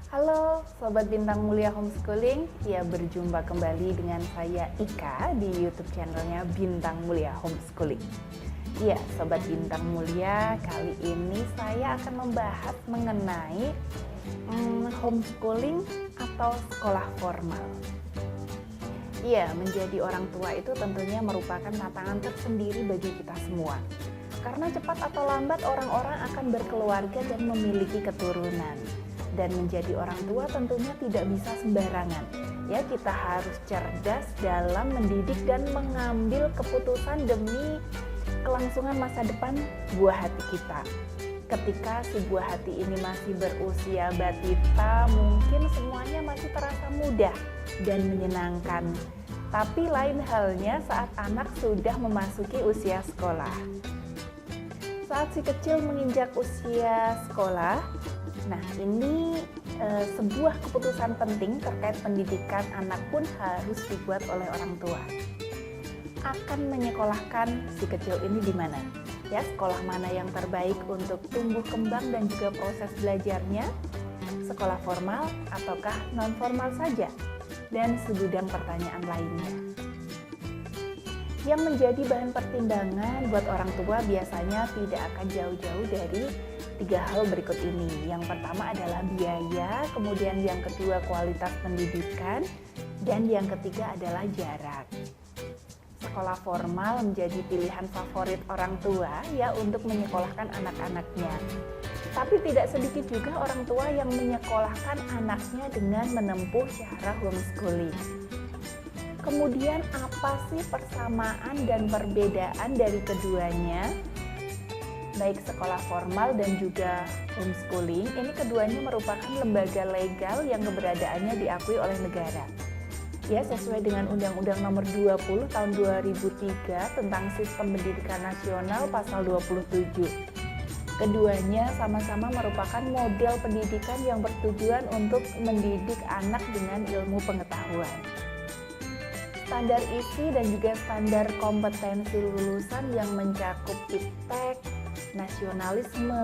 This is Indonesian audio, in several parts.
Halo Sobat Bintang Mulia Homeschooling, ya berjumpa kembali dengan saya Ika di YouTube channelnya Bintang Mulia Homeschooling. Ya Sobat Bintang Mulia, kali ini saya akan membahas mengenai homeschooling atau sekolah formal. Ya, menjadi orang tua itu tentunya merupakan tantangan tersendiri bagi kita semua. Karena cepat atau lambat orang-orang akan berkeluarga dan memiliki keturunan. Dan menjadi orang tua tentunya tidak bisa sembarangan. Ya, kita harus cerdas dalam mendidik dan mengambil keputusan demi kelangsungan masa depan buah hati kita. Ketika si buah hati ini masih berusia batita, mungkin semuanya masih terasa mudah dan menyenangkan. Tapi lain halnya saat anak sudah memasuki usia sekolah. Saat si kecil menginjak usia sekolah, nah ini sebuah keputusan penting terkait pendidikan anak pun harus dibuat oleh orang tua. Akan menyekolahkan si kecil ini di mana? Ya, sekolah mana yang terbaik untuk tumbuh kembang dan juga proses belajarnya? Sekolah formal ataukah non formal saja? Dan segudang pertanyaan lainnya. Yang menjadi bahan pertimbangan buat orang tua biasanya tidak akan jauh-jauh dari tiga hal berikut ini. Yang pertama adalah biaya, kemudian yang kedua kualitas pendidikan, dan yang ketiga adalah jarak. Sekolah formal menjadi pilihan favorit orang tua ya untuk menyekolahkan anak-anaknya. Tapi tidak sedikit juga orang tua yang menyekolahkan anaknya dengan menempuh cara homeschooling. Kemudian apa sih persamaan dan perbedaan dari keduanya? Baik sekolah formal dan juga homeschooling, ini keduanya merupakan lembaga legal yang keberadaannya diakui oleh negara. Ya, sesuai dengan Undang-Undang Nomor 20 Tahun 2003 tentang Sistem Pendidikan Nasional Pasal 27. Keduanya sama-sama merupakan model pendidikan yang bertujuan untuk mendidik anak dengan ilmu pengetahuan. Standar isi dan juga standar kompetensi lulusan yang mencakup iptek, nasionalisme,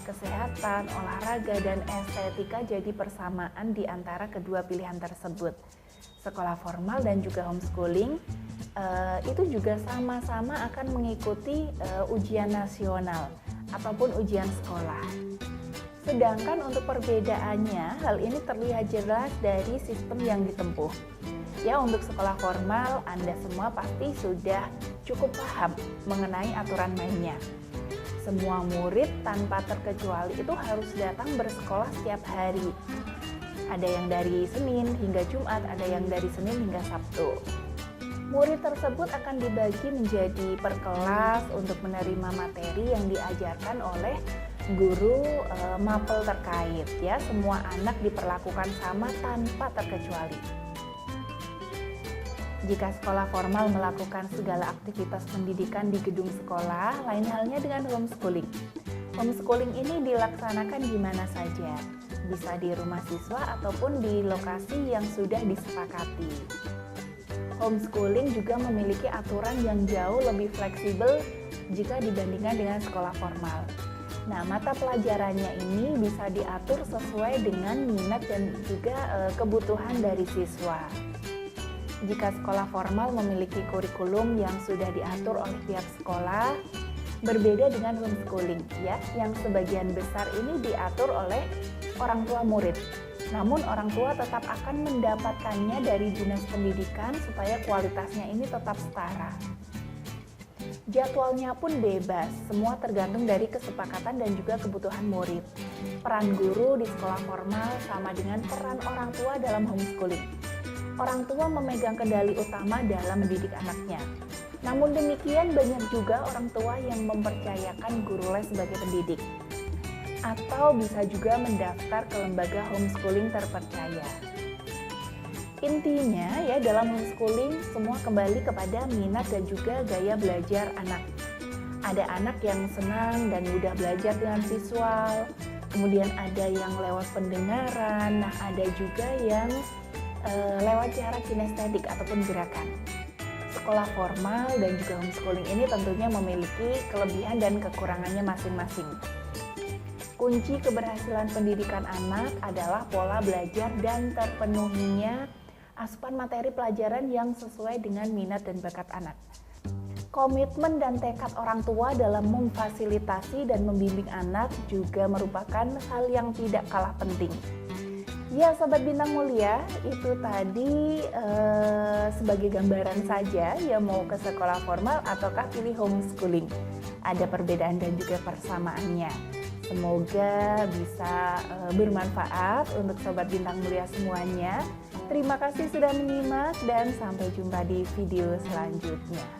kesehatan, olahraga, dan estetika jadi persamaan di antara kedua pilihan tersebut. Sekolah formal dan juga homeschooling itu juga sama-sama akan mengikuti ujian nasional ataupun ujian sekolah. Sedangkan untuk perbedaannya, hal ini terlihat jelas dari sistem yang ditempuh. Ya, untuk sekolah formal, Anda semua pasti sudah cukup paham mengenai aturan mainnya. Semua murid tanpa terkecuali itu harus datang bersekolah setiap hari. Ada yang dari Senin hingga Jumat, ada yang dari Senin hingga Sabtu. Murid tersebut akan dibagi menjadi per kelas untuk menerima materi yang diajarkan oleh guru mapel terkait. Ya, semua anak diperlakukan sama tanpa terkecuali. Jika sekolah formal melakukan segala aktivitas pendidikan di gedung sekolah, lain halnya dengan homeschooling. Homeschooling ini dilaksanakan di mana saja, bisa di rumah siswa ataupun di lokasi yang sudah disepakati. Homeschooling juga memiliki aturan yang jauh lebih fleksibel jika dibandingkan dengan sekolah formal. Nah, mata pelajarannya ini bisa diatur sesuai dengan minat dan juga kebutuhan dari siswa. Jika sekolah formal memiliki kurikulum yang sudah diatur oleh pihak sekolah, berbeda dengan homeschooling ya, yang sebagian besar ini diatur oleh orang tua murid. Namun orang tua tetap akan mendapatkannya dari dinas pendidikan supaya kualitasnya ini tetap setara. Jadwalnya pun bebas, semua tergantung dari kesepakatan dan juga kebutuhan murid. Peran guru di sekolah formal sama dengan peran orang tua dalam homeschooling. Orang tua memegang kendali utama dalam mendidik anaknya. Namun demikian banyak juga orang tua yang mempercayakan guru les sebagai pendidik. Atau bisa juga mendaftar ke lembaga homeschooling terpercaya. Intinya ya, dalam homeschooling semua kembali kepada minat dan juga gaya belajar anak. Ada anak yang senang dan mudah belajar dengan visual, kemudian ada yang lewat pendengaran, nah ada juga yang lewat cara kinestetik ataupun gerakan. Sekolah formal dan juga homeschooling ini tentunya memiliki kelebihan dan kekurangannya masing-masing. Kunci keberhasilan pendidikan anak adalah pola belajar dan terpenuhinya asupan materi pelajaran yang sesuai dengan minat dan bakat anak. Komitmen dan tekad orang tua dalam memfasilitasi dan membimbing anak juga merupakan hal yang tidak kalah penting. Ya, Sobat Bintang Mulia, itu tadi sebagai gambaran saja ya, mau ke sekolah formal ataukah pilih homeschooling. Ada perbedaan dan juga persamaannya. Semoga bisa bermanfaat untuk Sobat Bintang Mulia semuanya. Terima kasih sudah menyimak dan sampai jumpa di video selanjutnya.